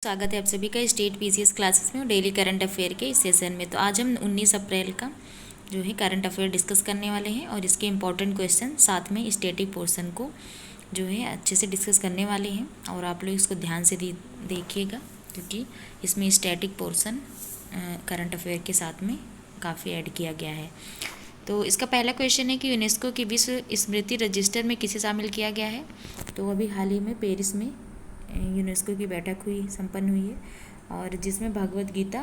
स्वागत है आप सभी का स्टेट पीसीएस क्लासेस में और डेली करंट अफेयर के इस सेशन में। तो आज हम 19 अप्रैल का जो है करंट अफेयर डिस्कस करने वाले हैं और इसके इम्पॉर्टेंट क्वेश्चन साथ में स्टैटिक पोर्शन को जो है अच्छे से डिस्कस करने वाले हैं और आप लोग इसको ध्यान से देखिएगा क्योंकि इसमें स्टैटिक पोर्शन करंट अफेयर के साथ में काफ़ी ऐड किया गया है। तो इसका पहला क्वेश्चन है कि यूनेस्को की विश्व स्मृति रजिस्टर में किसे शामिल किया गया है। तो अभी हाल ही में पेरिस में यूनेस्को की बैठक संपन्न हुई है और जिसमें भगवत गीता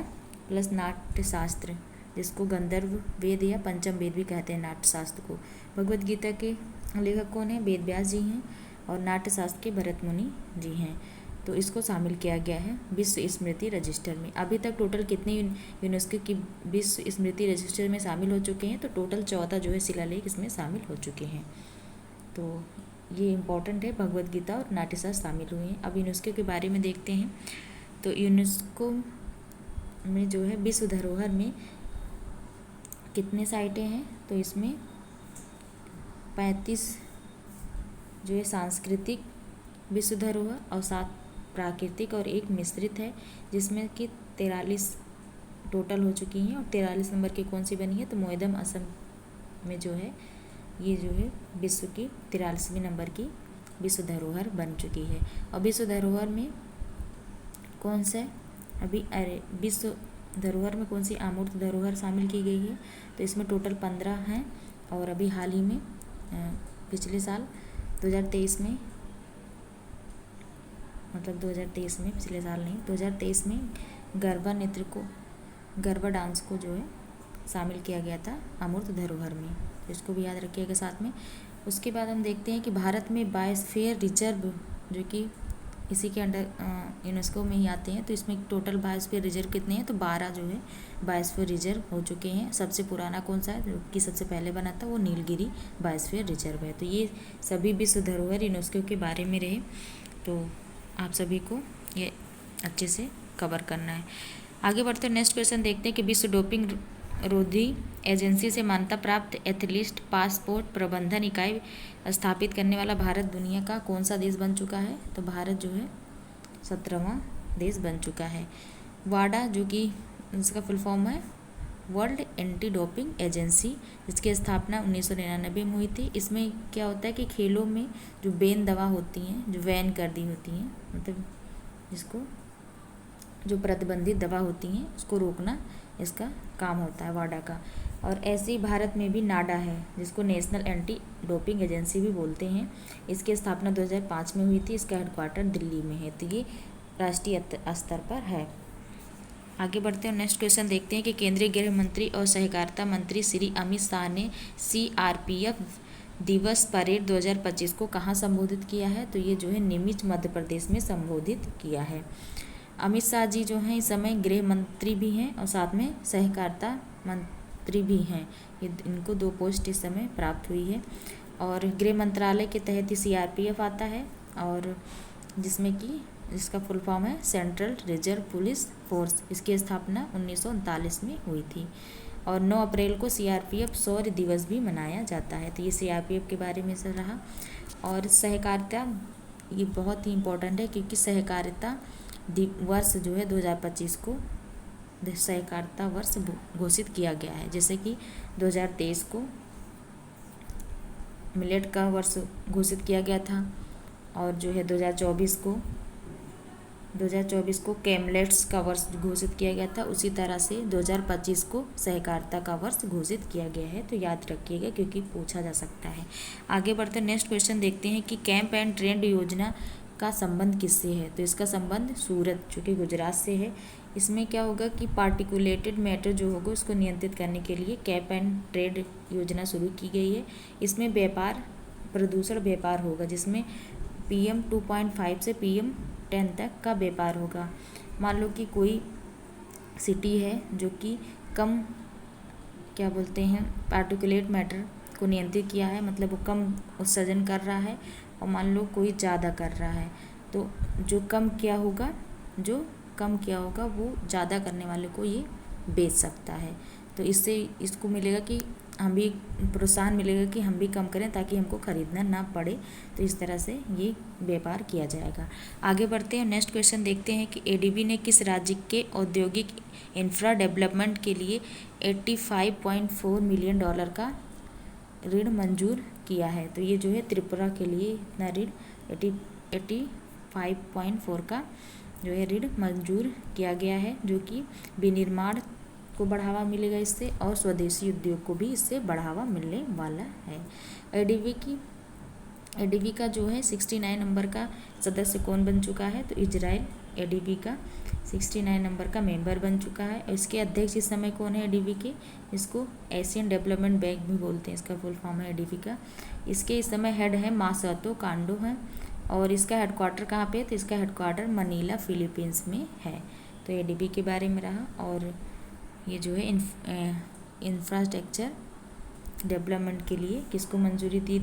प्लस नाट्य शास्त्र, जिसको गंधर्व वेद या पंचम वेद भी कहते हैं नाट्य शास्त्र को। भगवत गीता के लेखक कौन है? वेद व्यास जी हैं और नाट्य शास्त्र के भरत मुनि जी हैं। तो इसको शामिल किया गया है विश्व स्मृति रजिस्टर में। अभी तक टोटल कितने यूनेस्को की विश्व स्मृति रजिस्टर में शामिल हो चुके हैं? तो टोटल 14 जो है शिलालेख इसमें शामिल हो चुके हैं। तो ये इम्पॉर्टेंट है, भगवत गीता और नाट्यशास्त्र शामिल हुए हैं। अब यूनेस्को के बारे में देखते हैं। तो यूनेस्को में जो है विश्व धरोहर में कितने साइटें हैं? तो इसमें 35 जो है सांस्कृतिक विश्व धरोहर और 7 प्राकृतिक और 1 मिश्रित है, जिसमें कि 43 टोटल हो चुकी हैं। और 43 नंबर की कौन सी बनी है? तो मोइदम असम में जो है ये जो है विश्व की 43वीं नंबर की विश्व धरोहर बन चुकी है। और विश्व धरोहर में कौन सा विश्व धरोहर में कौन सी अमूर्त धरोहर शामिल की गई है? तो इसमें टोटल 15 हैं और अभी हाल ही में पिछले साल 2023 में, मतलब 2023 में, पिछले साल नहीं 2023 में गरबा नृत्य को, गरबा डांस को जो है शामिल किया गया था अमूर्त धरोहर में। इसको भी याद रखिएगा साथ में। उसके बाद हम देखते हैं कि भारत में बायोस्फीयर रिजर्व, जो कि इसी के अंडर यूनेस्को में ही आते हैं। तो इसमें टोटल बायोस्फीयर रिजर्व कितने हैं? तो 12 जो है बायोस्फीयर रिजर्व हो चुके हैं। सबसे पुराना कौन सा है जो कि सबसे पहले बना था? वो नीलगिरी बायोस्फीयर रिजर्व है। तो ये सभी विश्व धरोहर यूनेस्को के बारे में रहे, तो आप सभी को ये अच्छे से कवर करना है। आगे बढ़ते हैं, नेक्स्ट क्वेश्चन देखते हैं कि विश्व डोपिंग रोधी एजेंसी से मान्यता प्राप्त एथलीट पासपोर्ट प्रबंधन इकाई स्थापित करने वाला भारत दुनिया का कौन सा देश बन चुका है? तो भारत जो है 17वां देश बन चुका है। वाडा, जो कि इसका फुल फॉर्म है वर्ल्ड एंटी डोपिंग एजेंसी, जिसकी स्थापना 1999 में हुई थी। इसमें क्या होता है कि खेलों में जो बैन दवा होती हैं, जो बैन कर दी होती हैं, मतलब जिसको जो प्रतिबंधित दवा होती हैं उसको रोकना इसका काम होता है वाडा का। और ऐसे ही भारत में भी नाडा है, जिसको नेशनल एंटी डोपिंग एजेंसी भी बोलते हैं। इसकी स्थापना 2005 में हुई थी। इसका हेडक्वार्टर दिल्ली में है। तो ये राष्ट्रीय स्तर पर है। आगे बढ़ते हैं, नेक्स्ट क्वेश्चन देखते हैं कि केंद्रीय गृह मंत्री और सहकारिता मंत्री श्री अमित शाह ने CRPF दिवस परेड 2025 को कहाँ संबोधित किया है? तो ये जो है नीमच मध्य प्रदेश में संबोधित किया है। अमित शाह जी जो हैं इस समय गृह मंत्री भी हैं और साथ में सहकारिता मंत्री भी हैं। ये इनको 2 पोस्ट इस समय प्राप्त हुई है। और गृह मंत्रालय के तहत ही CRPF आता है और जिसमें कि इसका फुल फॉर्म है सेंट्रल रिजर्व पुलिस फोर्स। इसकी स्थापना 1939 में हुई थी। और 9 अप्रैल को CRPF शौर्य दिवस भी मनाया जाता है। तो ये CRPF के बारे में से रहा। और सहकारिता ये बहुत ही इम्पोर्टेंट है क्योंकि सहकारिता वर्ष जो है 2025 को सहकारिता वर्ष घोषित किया गया है। जैसे कि 2023 को मिलेट का वर्ष घोषित किया गया था और जो है 2024 को कैमलेट्स का वर्ष घोषित किया गया था। उसी तरह से 2025 को सहकारिता का वर्ष घोषित किया गया है। तो याद रखिएगा क्योंकि पूछा जा सकता है। आगे बढ़ते नेक्स्ट क्वेश्चन देखते हैं कि कैंप एंड ट्रेंड योजना का संबंध किससे है? तो इसका संबंध सूरत, जो कि गुजरात से है। इसमें क्या होगा कि पार्टिकुलेटेड मैटर जो होगा उसको नियंत्रित करने के लिए कैप एंड ट्रेड योजना शुरू की गई है। इसमें प्रदूषण व्यापार होगा, जिसमें PM 2.5 से PM 10 तक का व्यापार होगा। मान लो कि कोई सिटी है जो कि कम क्या बोलते हैं पार्टिकुलेट मैटर को नियंत्रित किया है, मतलब वो कम उत्सर्जन कर रहा है, और मान लो कोई ज़्यादा कर रहा है, तो जो कम किया होगा वो ज़्यादा करने वाले को ये बेच सकता है। तो इससे इसको मिलेगा कि हम भी प्रोत्साहन मिलेगा कि हम भी कम करें ताकि हमको खरीदना ना पड़े। तो इस तरह से ये व्यापार किया जाएगा। आगे बढ़ते हैं, नेक्स्ट क्वेश्चन देखते हैं कि एडीबी ने किस राज्य के औद्योगिक इंफ्रा डेवलपमेंट के लिए 85.4 मिलियन डॉलर का ऋण मंजूर किया है। तो ये जो है त्रिपुरा के लिए इतना ऋण 85.4 का जो है ऋण मंजूर किया गया है, जो कि विनिर्माण को बढ़ावा मिलेगा इससे और स्वदेशी उद्योग को भी इससे बढ़ावा मिलने वाला है। एडीबी का जो है 69 नंबर का सदस्य कौन बन चुका है, तो इजराइल एडीबी का 69 नंबर का मेंबर बन चुका है। और इसके अध्यक्ष इस समय कौन है एडीबी के, इसको एशियन डेवलपमेंट बैंक भी बोलते हैं, इसका फुल फॉर्म है एडीबी का। इसके इस समय हेड है मासातो कांडो है और इसका हेडक्वार्टर कहाँ पे है, तो इसका हेडक्वार्टर मनीला फिलीपींस में है। तो एडीबी के बारे में रहा। और ये जो है इंफ्रास्ट्रक्चर डेवलपमेंट के लिए किसको मंजूरी दे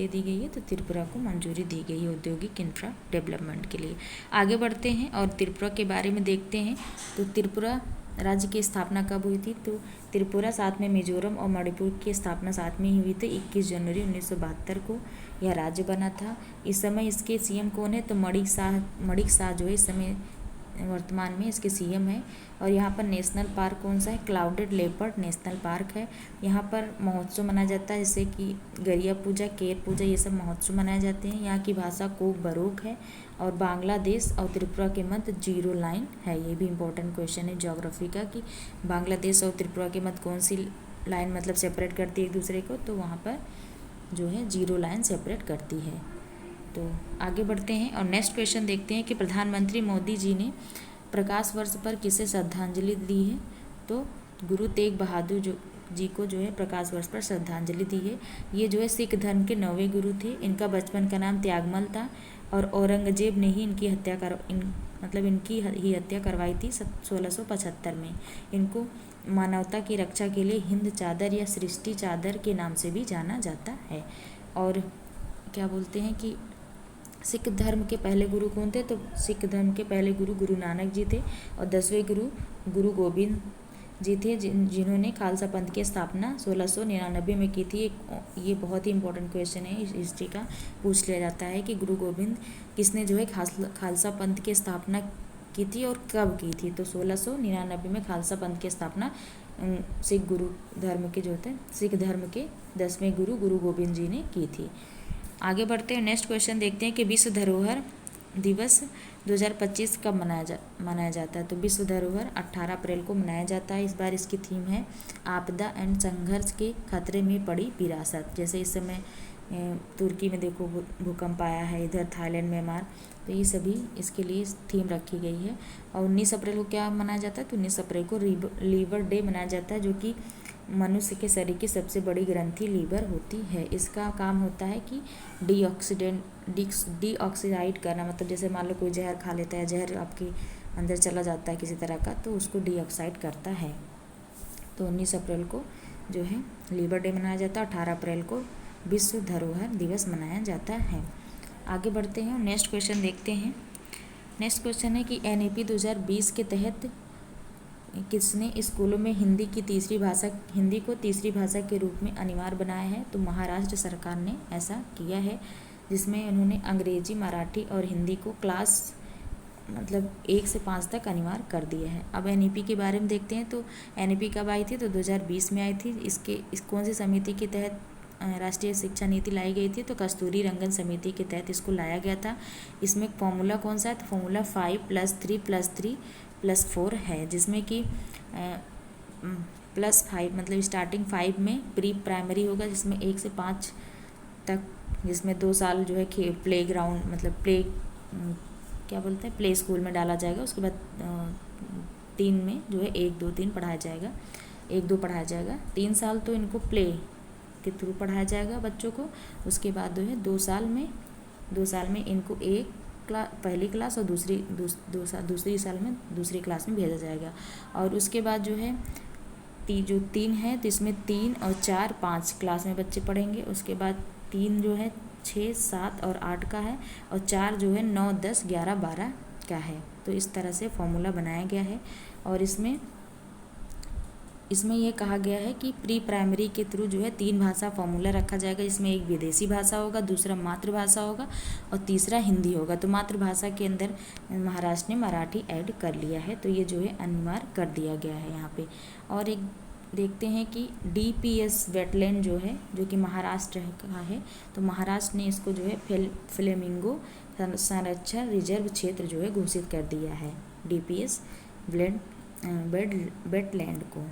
दी गई है, तो त्रिपुरा को मंजूरी दी गई है औद्योगिक इंफ्रा डेवलपमेंट के लिए। आगे बढ़ते हैं और त्रिपुरा के बारे में देखते हैं। तो त्रिपुरा राज्य की स्थापना कब हुई थी, तो त्रिपुरा साथ में मिजोरम और मणिपुर की स्थापना साथ में ही हुई थी। 21 जनवरी 1972 को यह राज्य बना था। इस समय इसके सीएम कौन है, तो मणिक शाह जो है इस समय वर्तमान में इसके सीएम है। और यहाँ पर नेशनल पार्क कौन सा है, क्लाउडेड लेपर्ड नेशनल पार्क है। यहाँ पर महोत्सव मनाया जाता है, जैसे कि गरिया पूजा, केर पूजा, ये सब महोत्सव मनाए जाते हैं। यहाँ की भाषा कोक बरोक है और बांग्लादेश और त्रिपुरा के मध्य 0 लाइन है। ये भी इम्पोर्टेंट क्वेश्चन है ज्योग्राफी का कि बांग्लादेश और त्रिपुरा के मध्य कौन सी लाइन मतलब सेपरेट करती है एक दूसरे को, तो वहाँ पर जो है 0 लाइन सेपरेट करती है। तो आगे बढ़ते हैं और नेक्स्ट क्वेश्चन देखते हैं कि प्रधानमंत्री मोदी जी ने प्रकाश वर्ष पर किसे श्रद्धांजलि दी है, तो गुरु तेग बहादुर जी को जो है प्रकाश वर्ष पर श्रद्धांजलि दी है। ये जो है सिख धर्म के 9वें गुरु थे। इनका बचपन का नाम त्यागमल था और औरंगजेब ने ही इनकी हत्या करवाई थी 1675 में। इनको मानवता की रक्षा के लिए हिंद चादर या सृष्टि चादर के नाम से भी जाना जाता है। और क्या बोलते हैं कि सिख धर्म के पहले गुरु कौन थे, तो सिख धर्म के पहले गुरु नानक जी थे और 10वें गुरु गोबिंद जी थे, जिन्होंने खालसा पंथ की स्थापना 1699 में की थी। ये बहुत ही इंपॉर्टेंट क्वेश्चन है, हिस्ट्री का पूछ लिया जाता है कि गुरु गोबिंद किसने जो है खालसा पंथ की स्थापना की थी और कब की थी, तो 1699 में खालसा पंथ की स्थापना सिख गुरु धर्म के जो थे सिख धर्म के 10वें गुरु गोबिंद जी ने की थी। आगे बढ़ते हैं, नेक्स्ट क्वेश्चन देखते हैं कि विश्व धरोहर दिवस 2025 कब मनाया जाता है, तो विश्व धरोहर 18 अप्रैल को मनाया जाता है। इस बार इसकी थीम है आपदा एंड संघर्ष के खतरे में पड़ी विरासत। जैसे इस समय तुर्की में देखो भूकंप आया है, इधर थाईलैंड म्यांमार, तो ये सभी इसके लिए थीम रखी गई है। और 19 अप्रैल को क्या मनाया जाता है, तो 19 अप्रैल को लीवर डे मनाया जाता है, जो कि मनुष्य के शरीर की सबसे बड़ी ग्रंथि लीवर होती है। इसका काम होता है कि डीऑक्सीडाइड करना, मतलब जैसे मान लो कोई जहर खा लेता है, जहर आपके अंदर चला जाता है किसी तरह का, तो उसको डीऑक्साइड करता है। तो 19 अप्रैल को जो है लीवर डे मनाया जाता है, 18 अप्रैल को विश्व धरोहर दिवस मनाया जाता है। आगे बढ़ते हैं और नेक्स्ट क्वेश्चन देखते हैं। नेक्स्ट क्वेश्चन है कि NEP 2020 के तहत किसने स्कूलों में हिंदी को तीसरी भाषा के रूप में अनिवार्य बनाया है, तो महाराष्ट्र सरकार ने ऐसा किया है, जिसमें उन्होंने अंग्रेजी, मराठी और हिंदी को क्लास मतलब 1 से 5 तक अनिवार्य कर दिया है। अब NEP के बारे में देखते हैं। तो NEP कब आई थी, तो 2020 में आई थी। इस कौन सी समिति के तहत राष्ट्रीय शिक्षा नीति लाई गई थी, तो कस्तूरी रंगन समिति के तहत इसको लाया गया था। इसमें फॉर्मूला कौन सा है, तो फॉर्मूला 5+3+3+4 है, जिसमें कि +5 मतलब स्टार्टिंग 5 में प्री प्राइमरी होगा, जिसमें 1 से 5 तक, जिसमें 2 साल जो है प्ले ग्राउंड मतलब प्ले स्कूल में डाला जाएगा। उसके बाद 3 में जो है 1, 2, 3 पढ़ाया जाएगा, 1, 2 पढ़ाया जाएगा। 3 साल तो इनको प्ले के थ्रू पढ़ाया जाएगा बच्चों को। उसके बाद जो है 2 साल में इनको पहली क्लास और दूसरी साल में दूसरी क्लास में भेजा जाएगा। और उसके बाद जो है जो 3 है, तो इसमें 3 और 4, 5 क्लास में बच्चे पढ़ेंगे। उसके बाद 3 जो है 6, 7 और 8 का है, और 4 जो है 9, 10, 11, 12 का है। तो इस तरह से फॉर्मूला बनाया गया है। और इसमें इसमें यह कहा गया है कि प्री प्राइमरी के थ्रू जो है 3 भाषा फॉर्मूला रखा जाएगा। इसमें एक विदेशी भाषा होगा, दूसरा मातृभाषा होगा और तीसरा हिंदी होगा। तो मातृभाषा के अंदर महाराष्ट्र ने मराठी ऐड कर लिया है, तो ये जो है अनिवार्य कर दिया गया है यहाँ पे। और एक देखते हैं कि DPS वेटलैंड जो है, जो कि महाराष्ट्र का है, तो महाराष्ट्र ने इसको जो है फ्लेमिंगो संरक्षण रिजर्व क्षेत्र जो है घोषित कर दिया है। DPS वेटलैंड को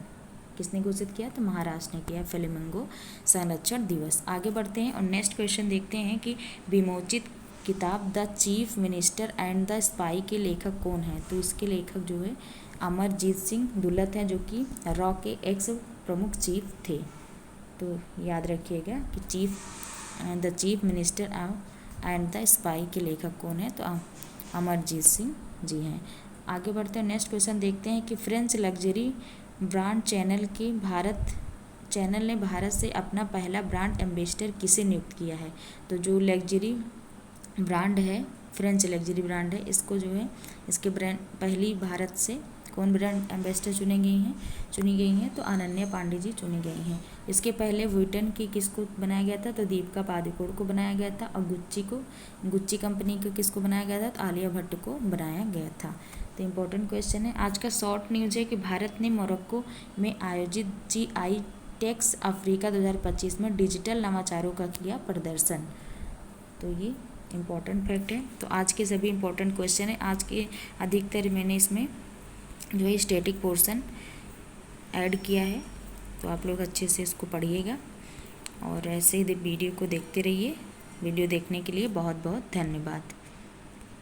किसने घोषित किया? तो महाराष्ट्र ने किया, फ्लेमिंगो संरक्षण दिवस। आगे बढ़ते हैं और नेक्स्ट क्वेश्चन देखते हैं कि विमोचित किताब the chief minister and the spy के लेखक कौन है? तो इसके लेखक जो है अमरजीत सिंह दुल्लत हैं, जो कि रॉ के एक्स प्रमुख चीफ थे। तो याद रखिएगा कि the chief minister and the spy के लेखक कौन है? तो अमरजीत सिंह जी हैं। आगे बढ़ते हैं, नेक्स्ट क्वेश्चन देखते हैं कि फ्रेंच लग्जरी ब्रांड चैनल ने भारत से अपना पहला ब्रांड एम्बेसडर किसे नियुक्त किया है? तो जो लग्जरी ब्रांड है, फ्रेंच लग्जरी ब्रांड है, इसको जो है इसके ब्रांड पहली भारत से कौन ब्रांड एम्बेसडर चुनी गई हैं? तो अनन्या पांडे जी चुनी गई हैं। इसके पहले वुइटन की किसको बनाया गया था? तो दीपिका पादुकोण को बनाया गया था। और गुच्ची कंपनी को किसको बनाया गया था? तो आलिया भट्ट को बनाया गया था। तो इम्पोर्टेंट क्वेश्चन है। आज का शॉर्ट न्यूज़ है कि भारत ने मोरक्को में आयोजित GI टेक्स अफ्रीका 2025 में डिजिटल नवाचारों का किया प्रदर्शन। तो ये इम्पोर्टेंट फैक्ट है। तो आज के सभी इम्पोर्टेंट क्वेश्चन है। आज के अधिकतर मैंने इसमें जो है स्टैटिक पोर्शन ऐड किया है, तो आप लोग अच्छे से इसको पढ़िएगा और ऐसे ही वीडियो को देखते रहिए। वीडियो देखने के लिए बहुत बहुत धन्यवाद।